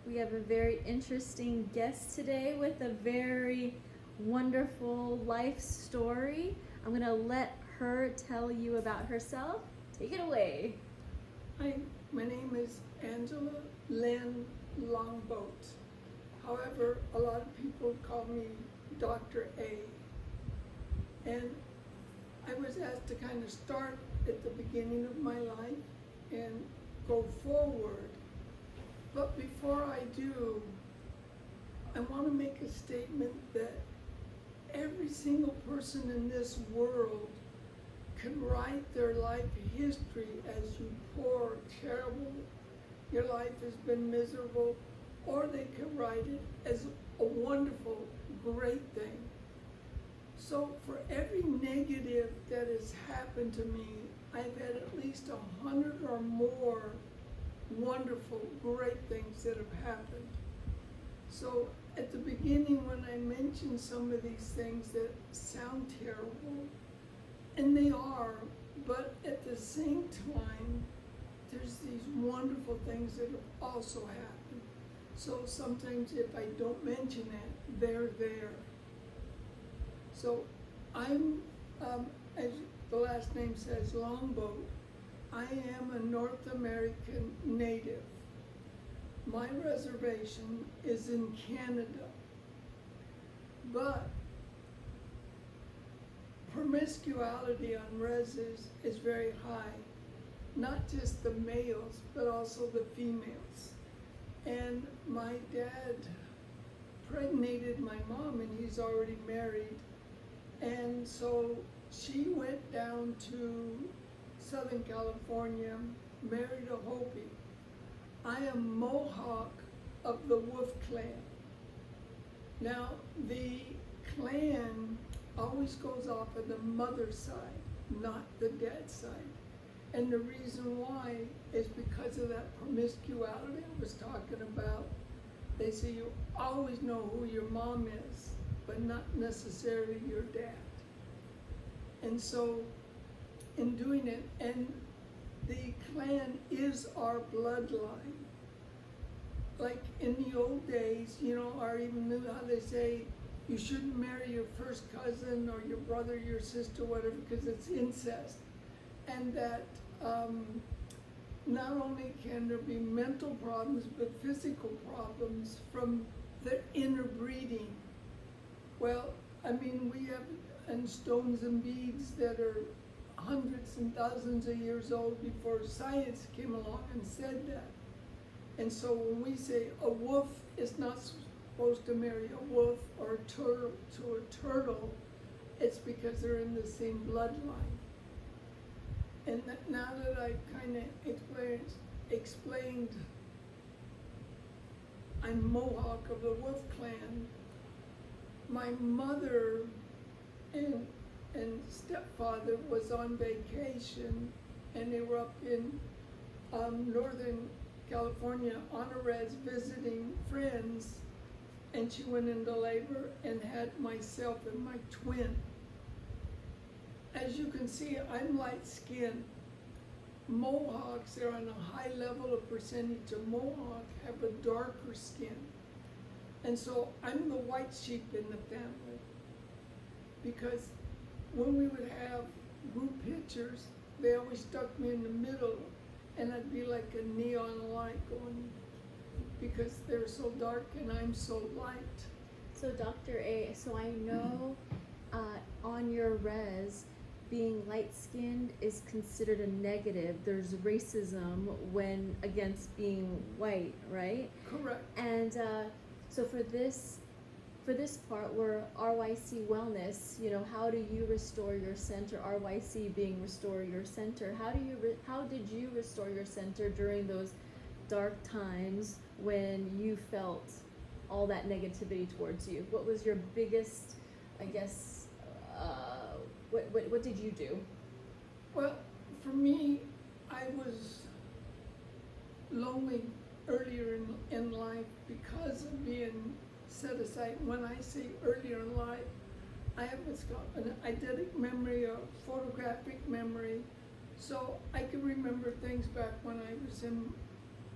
We have a very interesting guest today with a very wonderful life story. I'm going to let her tell you about herself. Take it away. Hi, my name is Angela Lynn Longboat. However, a lot of people call me Dr. A. And I was asked to kind of start at the beginning of my life and go forward. But before I do, I want to make a statement that every single person in this world can write their life history as you poor, terrible, your life has been miserable, or they can write it as a wonderful, great thing. So for every negative that has happened to me, I've had at least 100 or more wonderful, great things that have happened. So at the beginning, when I mentioned some of these things that sound terrible, and they are, but at the same time, there's these wonderful things that have also happened. So sometimes if I don't mention it, they're there. So I'm, as the last name says, Longboat. I am a North American native. My reservation is in Canada, but promiscuity on reses is very high, not just the males, but also the females. And my dad pregnated my mom, and he's already married. And so she went down to Southern California, married a Hopi. I am Mohawk of the Wolf Clan. Now, the clan always goes off of the mother's side, not the dad's side. And the reason why is because of that promiscuity I was talking about. They say you always know who your mom is, but not necessarily your dad. And so in doing it, and the clan is our bloodline. Like in the old days, or even knew how they say, you shouldn't marry your first cousin or your brother, your sister, whatever, because it's incest. And that not only can there be mental problems, but physical problems from the interbreeding. Well, I mean, we have stones and beads that are hundreds and thousands of years old before science came along and said that. And so when we say a wolf is not supposed to marry a wolf or a turtle to a turtle, it's because they're in the same bloodline. And now that I've kind of explained I'm Mohawk of the Wolf Clan, my mother and stepfather was on vacation, and they were up in Northern California on a res visiting friends, and she went into labor and had myself and my twin. As you can see, I'm light skinned. Mohawks are on a high level of percentage of Mohawk have a darker skin. And so I'm the white sheep in the family, because when we would have group pictures, they always stuck me in the middle, and I'd be like a neon light going, because they're so dark and I'm so light. So, Dr. A, so I know on your res, being light-skinned is considered a negative. There's racism when against being white, right? Correct. And so for this part, we're RYC Wellness. How do you restore your center? RYC being restore your center. How did you restore your center during those dark times when you felt all that negativity towards you? What was your biggest, I guess? What did you do? Well, for me, I was lonely earlier in life because of being set aside. When I say earlier in life, I have what's called an eidetic memory or photographic memory. So I can remember things back when I was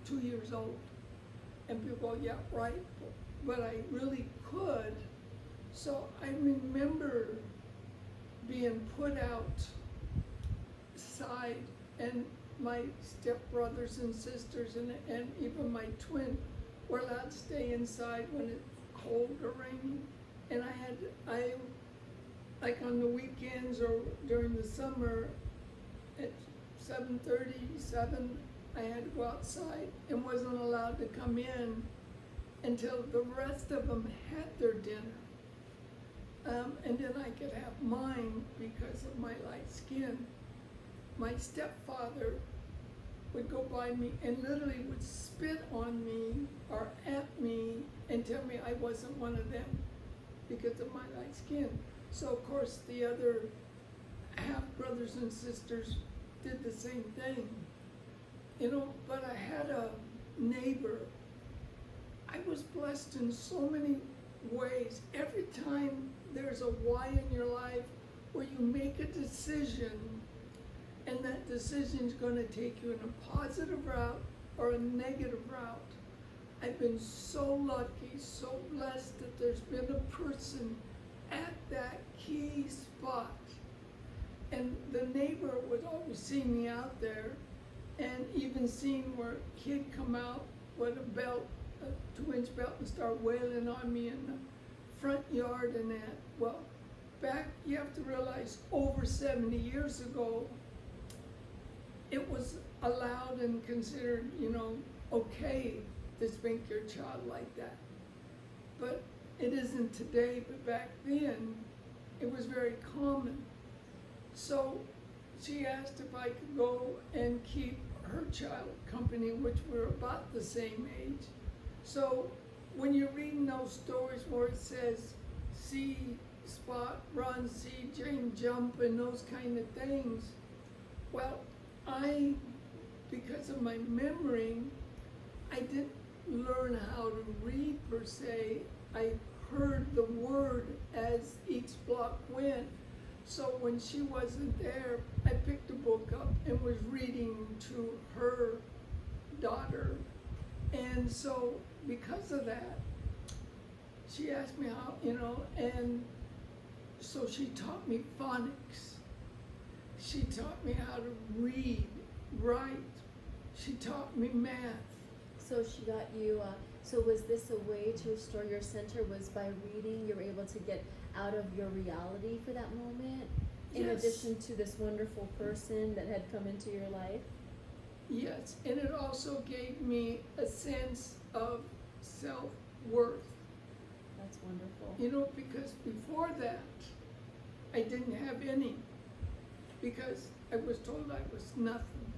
2 years old. And people go, yeah, right, but I really could. So I remember being put outside, and my stepbrothers and sisters and even my twin were allowed to stay inside when it's cold or rainy. And I like on the weekends or during the summer at 7:30, 7, I had to go outside and wasn't allowed to come in until the rest of them had their dinner. And then I could have mine because of my light skin. My stepfather would go by me and literally would spit on me or at me and tell me I wasn't one of them because of my light skin. So of course the other half brothers and sisters did the same thing. You know, but I had a neighbor. I was blessed in so many ways. Every time there's a why in your life where you make a decision and that decision is going to take you in a positive route or a negative route. I've been so lucky, so blessed that there's been a person at that key spot. And the neighbor would always see me out there, and even seen where he'd come out with a belt, a 2-inch belt, and start wailing on me in the front yard and that. Well, back, you have to realize, over 70 years ago, it was allowed and considered, you know, okay to spank your child like that. But it isn't today, but back then, it was very common. So she asked if I could go and keep her child company, which were about the same age. So when you're reading those stories where it says, see Spot run, see Jane jump, and those kind of things, well, because of my memory, I didn't learn how to read per se. I heard the word as each block went. So when she wasn't there, I picked a book up and was reading to her daughter. And so because of that, she asked me how, you know, and so she taught me phonics. She taught me how to read, write. She taught me math. So she got you, so was this a way to restore your center, was by reading you were able to get out of your reality for that moment, in Yes. addition to this wonderful person that had come into your life? Yes, and it also gave me a sense of self-worth. That's wonderful. You know, because before that, I didn't have any, because I was told I was nothing.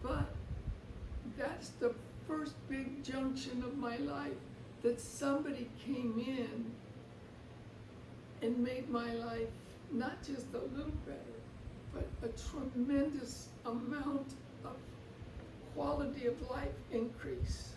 But that's the first big junction of my life that somebody came in and made my life not just a little better, but a tremendous amount of quality of life increase.